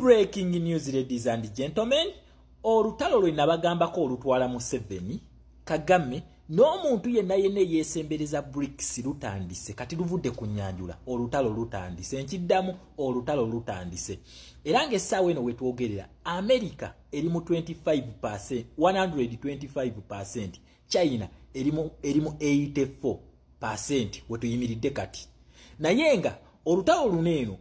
Breaking news, ladies and gentlemen. Olutalo lwe nabagambako olutwala Museveni, Kagame, n'omuntu yenna yeesembereza BRICS lutandise. Kati luvudde ku nnyanjula, olutalo lutandise. Nkiddamu, olutalo lutandise. Era ng'essaawa eno we twogerera, America eri mu 25%, 125%. China eri mu 84% we tuyimiridde kati. Naye nga olutalo luneeno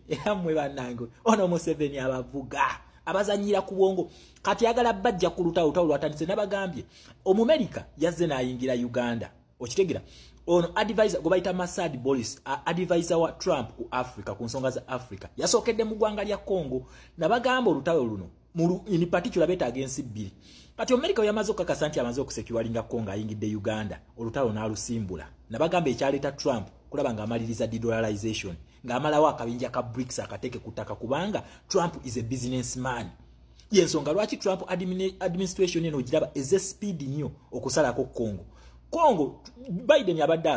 era mmwe bannange ono Museveni abavuga abazanyira ku bwongo kati yagala bajja ku lutalo lwatandise n'abagambye Omumerika yazze n'ayingira Uganda okitegera ono advisor go bayita Masad Boris advisor wa Trump ku Africa ku nsonga za Africa yasookedde mu ggwanga lya Congo n'abagamba olutalo luno in particular betaaga ensi bbiri kati Omumerika yamaze okukakasa nti amaze okusecuringa Congo ayingidde Uganda olutalo n'alusimbula n'abagamba ekyaleeta Trump kulaba ng'amaliriza de-dollarization ng'amalawo akabinja ka BRICS akateke kutaka kubanga Trump is a businessman. Yensonga lwaki Trump administration eno giraba eze speed nnyo okusalako Congo. Congo Biden abadde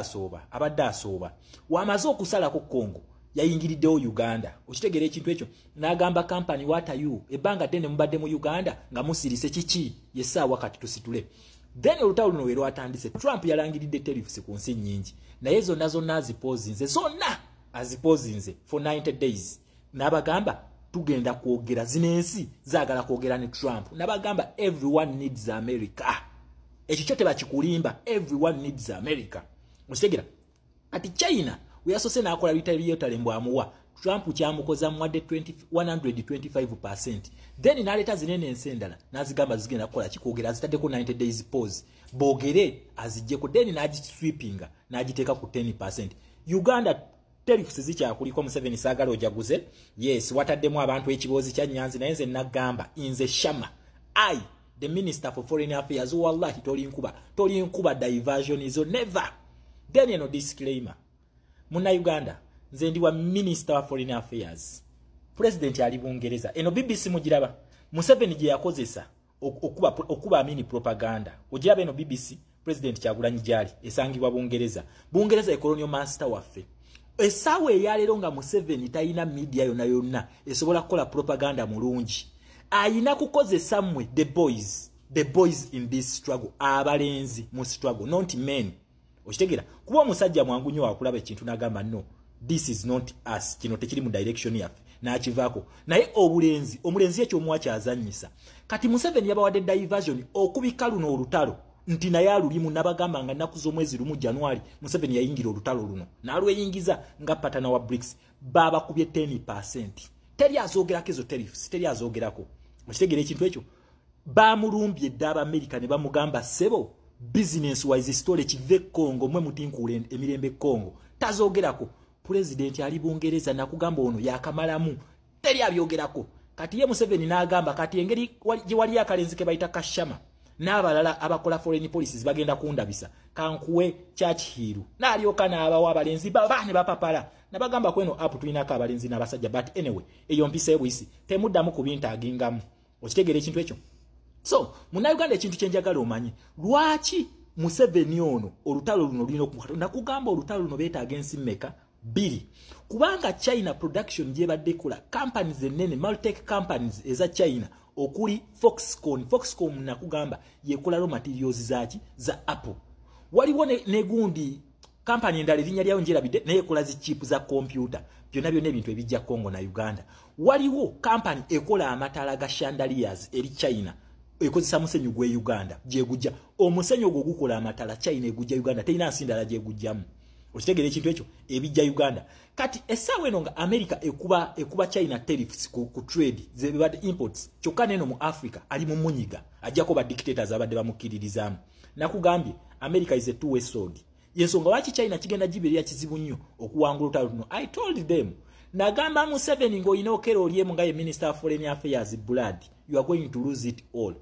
asooba wamaze okusalako Congo yayingiriddewo Uganda okitegera ekintu ekyo n'agamba company what are you ebbanga ddene mubadde mu Uganda nga musirise kiki yessaawa kati tusitule. Then olutalo luno we lwatandise Trump yalangiridde tariffs ku nsi nnyingi naye zonna azipozinze for 90 days n'abagamba tugenda kwogera zinensi zaagala kwogera ne Trump n'abagamba everyone needs America ekyo kyo tebakikulimba everyone needs America mukitegera ati China we asose n'akola retaliatory mbwamuwa Trump kyamukoza mwadde 125% then n'aleeta zinene ensendala n'azigamba zigenda kukola kikwogera azitaddeko 90 days pause boogere azijjeko then n'agisweepinga n'agiteeka ku 10%. Uganda tariffs zikyakuliko Museveni saagala ojaguze yes wataddemu abantu ekiboozi kya Nyanzi naye nze nagamba inze Shama the Minister for Foreign Affairs wallahi toli nkuba diversion izo never. Then eno disclaimer muna Uganda nze ndi wa Minister wa Foreign Affairs President ali Bungereza eno BBC mugiraba Museveni gye yakozesa okuba amini propaganda ogiraba eno BBC President Kyagulanyi gyali esangibwa Bungereza e colonial master waffe essaawa eyaleero nga Museveni talina media yonna esobola kukola propaganda mulungi ayina kukozesa mmwe the boys in this struggle abalenzi mu struggle not men okitegera kuba omusajja mwangu nnyo wakulaba ekintu n'agamba no this is not us kino tekiri mu direction yaffe n'akivaako naye omulenzi ekyo omuwa kyazannyisa kati Museveni yabawadde diversion okubika luno olutalo nti naye alulimu n'abagamba nga nnaku z'omwezi lumu January Museveni yayingira olutalo luno n'alweyingiza nga patana wa BRICS babakubye 10%. Teri azoogerako ezo tariffs teri azoogerako okitegera ekintu ekyo bamulumbye dda Abamerika ne bamugamba sebo business wise story kive Congo mwe mutinkuule emirembe Congo tazoogerako President ali Bungereza nakugamba ono yakamalamu teri abyogerako kati ye Museveni n'agamba kati engeri gye wali akalenzi ke bayita Kashama n'abalala abakola foreign policies bagenda kundabisa kankuwe Church Hill n'alyoka n'abawa abalenzi babane bapapala nabagamba kweno app tulinako abalenzi n'abasajja but anyway eyo mpisa ebwisi temuddamu ku bintu agingamu okitegera ekintu ekyo so muna Uganda ekintu kyenjagala omanye lwaki Museveni ono olutalo luno lulina nakugamba olutalo luno beetaaga ensi mmeka biri kubanga China production gye badde kola companies ennene multitech companies eza China okuli Foxconn nakugamba yekola raw materials za Apple waliwo ne gundi company endala erinnya lyayo njerabidde naye ekola zi chip za computer byonna ebintu ebijja Congo na Uganda waliwo company ekola amataala ga chandeliers eri China ekozesa musenyu gwe Uganda gyegujja omusenyu ogwo gukola amataala China egujja Uganda terina nsindala gyegujjamu okitegera ekintu ekyo ebijja Uganda kati essaawa eno nga America ekuba China tariffs ku trade zebadde imports kyokka neno mu Africa ali mu munyiga ajjako ba dictators abadde bamukkiririzaamu nakugambye America is a two-way sword yensonga waki China kigenda gibeerera kizibu nnyo okuwangula olutalo luno I told them nagamba Museveni ng'olina okera olyemu nga ye Minister of Foreign Affairs blood you are going to lose it all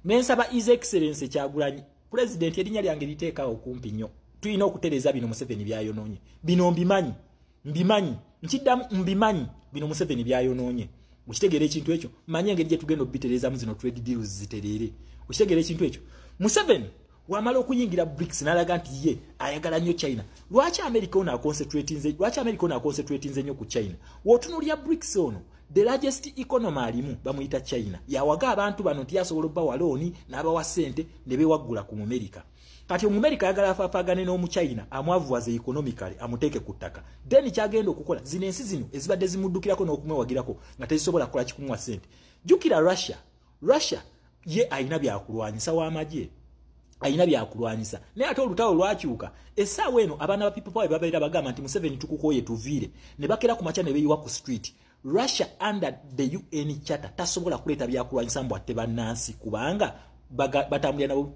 nensaba His Excellency Kyagulanyi President erinnya lyange liteekawo okumpi nnyo tulina okutereza bino Museveni byayonoonye bino mbimanyi nkiddamu mbimanyi bino Museveni byayonoonye okitegera ekintu ekyo manye engeri gye tugenda obitereza mu zino trade deals zitereere okitegera ekintu ekyo Museveni wamala okuyingira BRICS n'alaga nti ye ayagala nnyo China lwaki America ona concentrate nnyo ku China wotunuulya BRICS ono the largest economy alimu bamuyita China yawaga abantu bano tiyasobola ba waloni n'abawa sente ne bewaggula ku America kati America yagala afafagane no mu China amwavuwaze economically amuteke kutaka then kyagenda okukola zino ensi zino ezibadde zimuddukirako n'okumwewagirako nga tezisobola kukola kikumwa sente jukira Russia ye ayina byakulwanyisa w'amagye ayina byakulwanyisa naye ate olutalo lwakyuka essaawa eno abaana ba people power babeera bagamba nti Museveni tukukoye tuviire ne bakera ku macha ne beeyiwa ku street Russia under the UN charter tasobola kuleeta byakulwanyisa mbwa tebannansi kubanga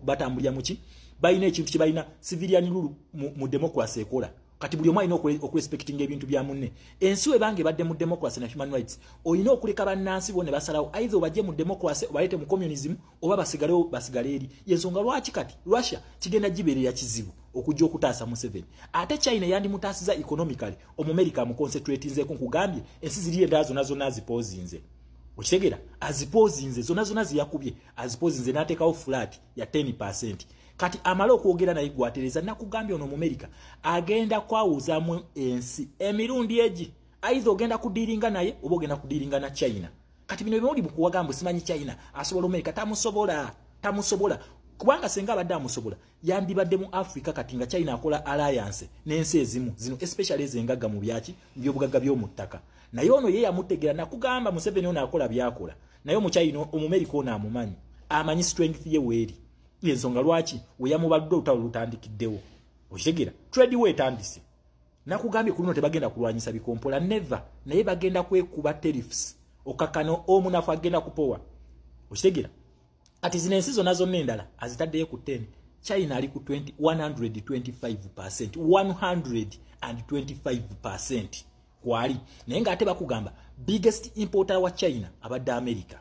batambulira muki balina ekintu kye balina civilian rule mu democracy ekola kati buli omu alina okurespecting ebintu bya munne ensi we bange badde mu democracy na human rights olina okuleka bannansi bo ne basalawo either bajje mu democracy obalete mu communism oba basigale eri yensonga lwaki kati Russia kigenda gibeerera kizibu okujja okutaasa Museveni ate China yandi mutaasiza economically America mu concentrate nzeko nkugambye ensi ziri endala zonna azipozinze okitegera azipozinze zonna ziyakubye azipozinze n'ateekawo flat ya 10%. Kati amalo kwogera naye gwatereza nakugambye ono mu America agenda kwawuzamu ensi emirundi eji aizo ogenda kudiringa naye oba ogenda kudiringa na China kati bino bimuli bukuwagambo simanyi China asobola America tamusobola kubanga senga abadde amusobola yandibadde mu Africa kati nga China akola alliance n'ensi ezimu zino especially ezengaga mu byaki by'obugagga by'omuttaka naye ono ye yamutegera nakugamba Museveni ono akola byakola naye mu China mu America ono amumanyi amanyi strength ye weri yensonga lwaki weyamubadde olutalo lutandikiddewo okitegera trade way etandise nakugambye kuno tebagenda kulwanyisa bikompola never naye bagenda kwekuba tariffs okakano omunafu agenda kupowa okitegera ati zino ensi zonna zonna endala azitaddeyo ku 10 China ali ku 125% kwali naye ng'ate bakugamba biggest importer wa China abadde America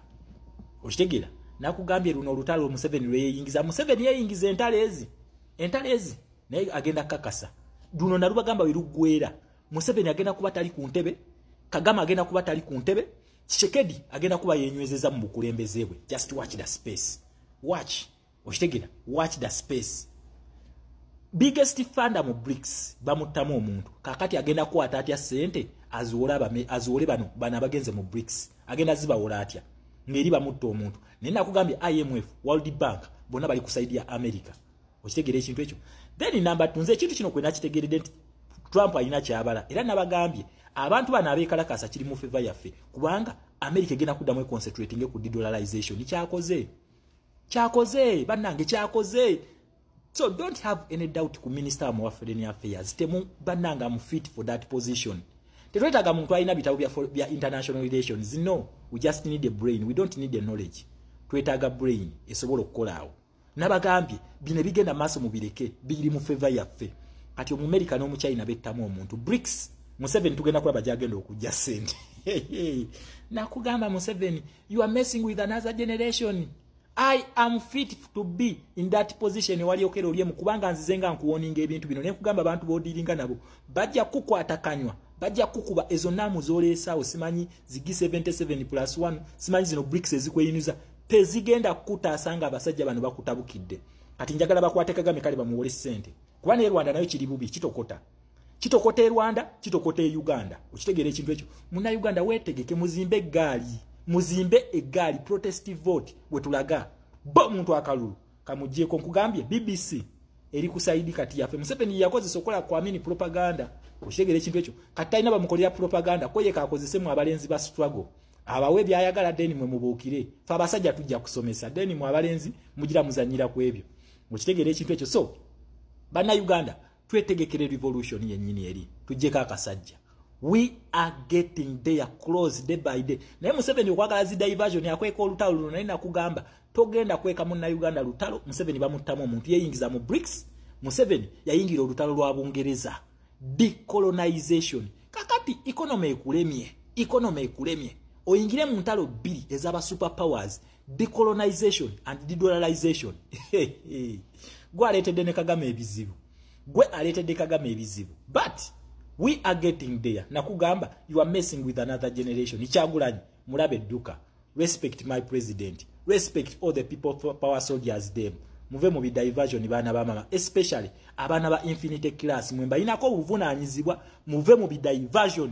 okitegera nakugambye luno olutalo Museveni lweyingiza Museveni yeyingiza entale ezi naye agenda kakasa duno nalubagamba wirugwera Museveni agenda kuba tali ku ntebe Kagame agenda kuba tali ku ntebe Tshisekedi agenda kuba yenywezeza mu bukulembeze bwe just watch the space okitegera watch the space biggest funder mu BRICS bamutamu omuntu kakati agenda kuwata atya sente aziwole bano abagenze mu BRICS agenda zibawola atya ngeri bamutta omuntu naye nakugambye IMF World Bank bonna bali kusaidia America okitegera ekintu ekyo then number 2 nze ekintu kino kwe nakitegeredde nti Trump alina kyabala era nabagambye abantu bana abeekalakasa kiri mu favor yaffe kubanga America egenda kuddamu concentrating ku de-dollarization kyakoze bannange kyakoze so don't have any doubt ku minister of foreign affairs temu bannanga am fit for that position tetwetaaga muntu alina bitabo bya international relations no we just need a brain we don't need the knowledge twetaaga brain esobola okukola awo nabagambye bino bigenda maaso mu bireke biri mu favor yaffe kati mu America no mu China bettamu omuntu BRICS Museveni tugenda kulaba jagenda okujja sente nakugamba Museveni you are messing with another generation I am fit to be in that position wali okero oliye mukubanga nzizenga nkuwoninga ebintu bino nekugamba abantu bodiringa nabo bajja kukwata kanywa bajja kukuba ezo namu zoleesaawo simanyi zigi 77+1 simanyi zino BRICS ezikweyiniza tezigenda kutaasanga abasajja bano bakutabukidde kati njagala bakwate Kagame kale bamuwole sente kuba ne Rwanda nayo kiri bubi kitokota Rwanda kitokota Uganda okitegeera ekintu ekyo muna Uganda wetegeke muzimbe egaali protest vote wetulaga bo muntu akalulu kamujjeko nkugambye BBC eri kusaidi kati yafe Museveni yakozesa okola kwamini propaganda okitegeera ekintu ekyo kati alina bamukolera propaganda koye kakozesemu abalenzi ba struggle abawe byayagala deni mwe mubuukire fa abasajja tujja kusomesa deni mu abalenzi mugira muzanyira ku ebyo okitegeera ekintu ekyo so bana Uganda twetegekere revolution yennyini eri tujjeko akasajja we are getting there close day by day naye Museveni okwagala zi diversion yakweka olutalo luno naye nakugamba togenda kweka munna Uganda lutalo Museveni bamuttamu omuntu yeyingiza mu BRICS Museveni yayingira olutalo lwa Bungereza decolonization kakati economy ekulemye oyingire mu ntalo bbiri ezaba superpowers decolonization and de-dollarization gwe aletedde ne Kagame ebizibu but we are getting there nakugamba you are messing with another generation Kyagulanyi mulabe edduka respect my president respect all the people power soldiers them muve mu diversion bana ba mama especially abana ba infinite class mwe mbayinako obuvunaanyizibwa muve mu diversion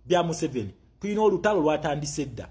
bya Museveni tulina olutalo lwatandise dda